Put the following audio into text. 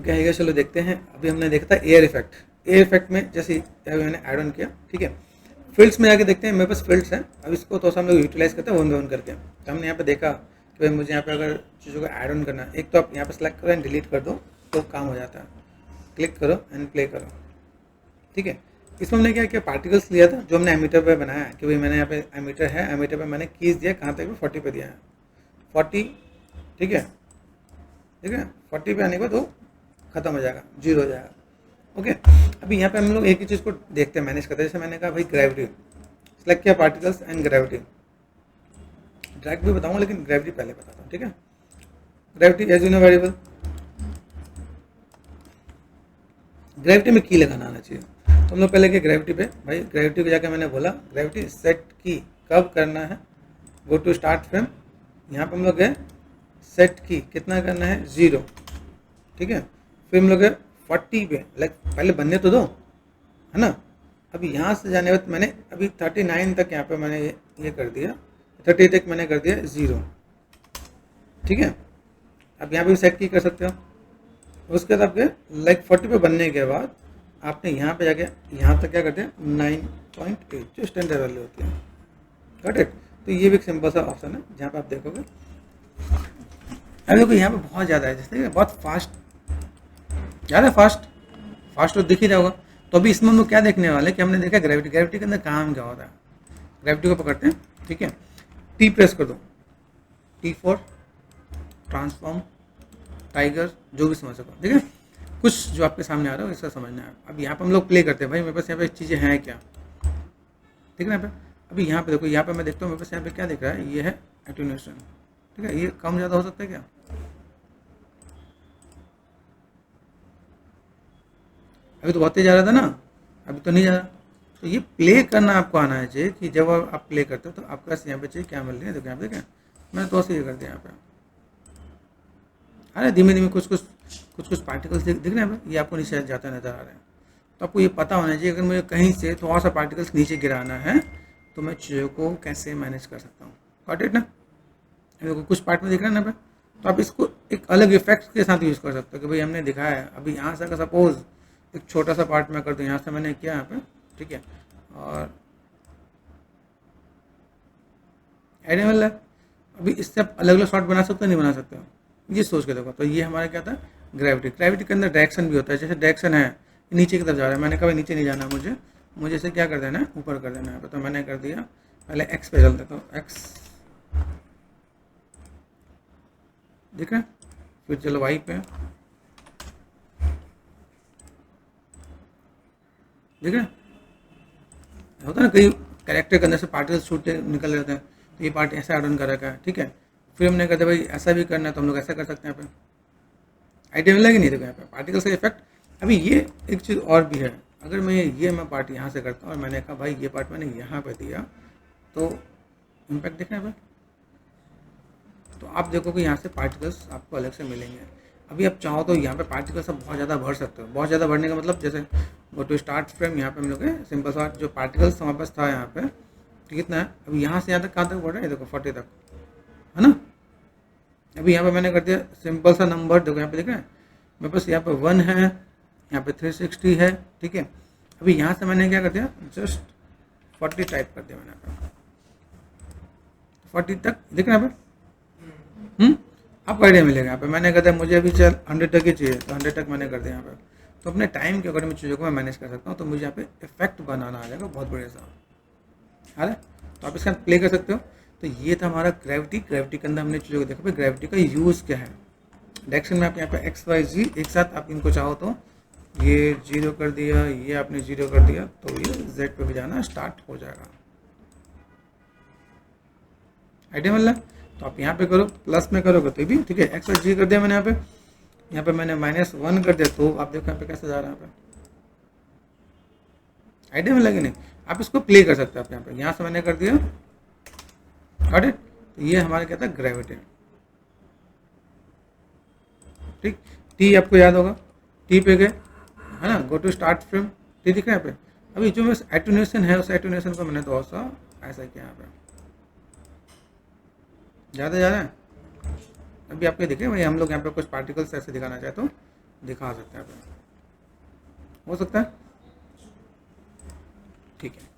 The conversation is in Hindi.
क्या है, चलो देखते हैं। अभी हमने देखा था एयर इफेक्ट। एयर इफेक्ट में जैसे अभी मैंने ऐड ऑन किया, ठीक है। फील्ड्स में आके देखते हैं, मेरे पास फील्ड्स हैं। अब इसको थोड़ा सा हम लोग यूटिलाइज करते हैं वन बाय वन करके। तो हमने यहाँ पे देखा कि भाई मुझे यहाँ पे अगर चीज़ों को ऐड ऑन करना है, एक तो आप यहाँ पे सेलेक्ट करो एंड डिलीट कर दो तो काम हो जाता है। क्लिक करो एंड प्ले करो, ठीक है। इसमें हमने क्या किया, पार्टिकल्स लिया था जो हमने एमीटर पे बनाया है कि भाई मैंने यहाँ पे एमीटर है, एमीटर पे मैंने कीज दिया कहाँ तक, 40 पे दिया है, 40, ठीक है, ठीक है। 40 पे आने के बाद वो खत्म हो जाएगा, जीरो हो जाएगा, ओके। अभी यहाँ पे हम लोग एक ही चीज़ को देखते हैं, मैनेज करते हैं। जैसे मैंने कहा भाई ग्रेविटी सेलेक्ट किया, पार्टिकल्स एंड ग्रेविटी, ड्रैग भी बताऊंगा लेकिन ग्रेविटी पहले बताता हूँ, ठीक है। Gravity as you know variable, gravity में की लगाना आना चाहिए। तो हम लोग पहले के ग्रेविटी पे, भाई ग्रेविटी को जाकर मैंने बोला ग्रेविटी सेट की कब करना है, गो टू स्टार्ट फ्रेम, यहाँ पे हम लोग गए सेट की कितना करना है, 0, ठीक है। फिर हम लोग गए 40 पे, लाइक पहले बनने तो दो, है ना। अभी यहाँ से जाने वक्त मैंने अभी 39 तक यहाँ पे मैंने ये कर दिया, 30 तक मैंने कर दिया 0, ठीक है। अब यहाँ पे सेट की कर सकते हो। उसके बाद आपके लाइक 40 पे बनने के बाद आपने यहाँ पे जाके यहाँ तक क्या करते हैं 9.8 जो स्टैंडर्ड वैल्यू होती है, गॉट इट। तो ये भी एक सिंपल सा ऑप्शन है जहाँ पे आप देखोगे। अभी देखो यहाँ पे बहुत ज़्यादा है, जैसे बहुत फास्ट, ज़्यादा फास्ट तो दिख ही रहा होगा। तो अभी इसमें हम लोग क्या देखने वाले कि हमने देखा ग्रेविटी, ग्रेविटी के अंदर काम क्या होता है। ग्रेविटी को पकड़ते हैं, ठीक है, टी प्रेस कर दो, टी फॉर ट्रांसफॉर्म, टाइगर, जो भी समझ सको, ठीक है। कुछ जो आपके सामने आ रहा है इसका समझना है। अब यहाँ पे हम लोग प्ले करते हैं, भाई मेरे पास यहाँ पे चीज़ें हैं क्या, ठीक है ना। यहाँ पे अभी यहाँ पे देखो, यहाँ पे मैं देखता हूँ मेरे पास यहाँ पे क्या दिख रहा है, ये है एटेन्यूएशन, ठीक है। ये कम ज़्यादा हो सकता है क्या, अभी तो बहुत तेज जा रहा था ना, अभी तो नहीं जा रहा। तो ये प्ले करना आपको आना चाहिए कि जब आप प्ले करते हो तो आपके पास यहाँ पे चाहिए क्या मिल रही है। देखो यहाँ पे देखें, मैंने तो ये कर दिया यहाँ पे, अरे धीमे धीमे कुछ पार्टिकल्स दिख रहे हैं, ये आपको नीचे जाते नजर आ रहे हैं। तो आपको ये पता होना चाहिए अगर मुझे कहीं से थोड़ा सा पार्टिकल्स नीचे गिराना है तो मैं चीज़ों को कैसे मैनेज कर सकता हूँ, गॉट इट ना। देखो कुछ पार्ट में दिख रहा है ना पे, तो आप इसको एक अलग इफेक्ट के साथ यूज़ कर सकते हो कि भाई हमने दिखाया है। अभी यहाँ से अगर सपोज एक छोटा सा पार्ट में कर दूँ, यहाँ से मैंने किया यहाँ पे, ठीक है, और आइडिया मिल रहा है। अभी इससे आप अलग अलग शॉट बना सकते हो, नहीं बना सकते हो, ये सोच के देखो। तो ये हमारा क्या था, ग्रेविटी। ग्रेविटी के अंदर डायरेक्शन भी होता है, जैसे डायरेक्शन है नीचे की तरफ जा रहा है, मैंने कहा नीचे नहीं जाना मुझे इसे क्या कर देना है, ऊपर कर देना है। तो मैंने कर दिया, पहले एक्स पे चल देता हूँ, एक्स, ठीक है। फिर चलो वाई पे, ठीक है। होता है ना कई कैरेक्टर के अंदर से पार्टिकल छूट निकल जाते हैं, तो ये पार्ट ऐसा एड कर रखा है, ठीक है। फिर हमने कहते भाई ऐसा भी करना है तो हम लोग ऐसा कर सकते हैं यहाँ पे, आइडिया मिला कि नहीं। देखो यहाँ पे पार्टिकल से इफेक्ट। अभी ये एक चीज़ और भी है, अगर मैं पार्ट यहाँ से करता हूँ और मैंने कहा भाई ये पार्ट मैंने यहाँ पे दिया तो इम्पैक्ट देखना है भाई। तो आप देखो कि यहाँ से पार्टिकल्स आपको अलग से मिलेंगे। अभी आप चाहो तो यहाँ पे पार्टिकल्स आप बहुत ज़्यादा भर सकते हो। बहुत ज़्यादा भरने का मतलब जैसे वो टू स्टार्ट फ्रेम, यहाँ पे हम लोग सिंपल सा जो पार्टिकल्स हमारे पास था यहाँ पे कितना है, अभी यहाँ से यहाँ तक कहाँ तक बढ़ रहा है, देखो 40 तक, है ना। अभी यहाँ पे मैंने कर दिया सिंपल सा नंबर, देखो यहाँ पे देख रहे हैं मेरे पास यहाँ पे 1 है, यहाँ पे 360 है, ठीक है। अभी यहाँ से मैंने क्या कर दिया, जस्ट 40 टाइप कर दिया मैंने यहाँ पे, 40 तक दिख रहा है यहाँ पे। आपको आइडिया मिलेगा यहाँ पे। मैंने कहता है मुझे अभी चल 100 तक ही चाहिए तो 100 तक मैंने कर दिया यहाँ पे। तो अपने टाइम के अकॉर्डिंग चीज़ों को मैं मैनेज कर सकता हूँ। तो मुझे यहाँ पे इफेक्ट बनाना आ जाएगा बहुत बढ़िया सा, है। तो आप इसका प्ले कर सकते हो। तो ये था हमारा ग्रेविटी। ग्रेविटी के अंदर हमने चीज़ों को देखा भाई ग्रेविटी का यूज़ क्या है। डायरेक्शन में आप यहाँ पे एक्स वाई जी एक साथ आप इनको चाहो तो ये 0 कर दिया, ये आपने 0 कर दिया तो ये जेड पे भी जाना स्टार्ट हो जाएगा। आइडिया मिल रहा है। तो आप यहाँ पे करो, प्लस में करोगे तो भी ठीक है। एक्स वाई जी कर दिया मैंने यहाँ पे मैंने -1 कर दिया तो आप देखो यहाँ पे कैसे जा रहा है यहाँ पे। आइडिया मिला कि नहीं। आप इसको प्ले कर सकते हो आप यहाँ से मैंने कर दिया, गॉट इट। तो ये हमारा क्या था, ग्रेविटी, ठीक। टी आपको याद होगा, टी पे गए, है ना, go to start frame, T दिख रहा है यहाँ पे। अभी जो मेरा एटेन्यूएशन है उस एटेन्यूएशन को मैंने थोड़ा सा ऐसा किया यहाँ पे, ज़्यादा जा रहा है। अभी आपके देखें भाई हम लोग यहाँ पे कुछ पार्टिकल्स ऐसे दिखाना चाहते हो दिखा सकते हैं अपन, हो सकता है। ठीक है।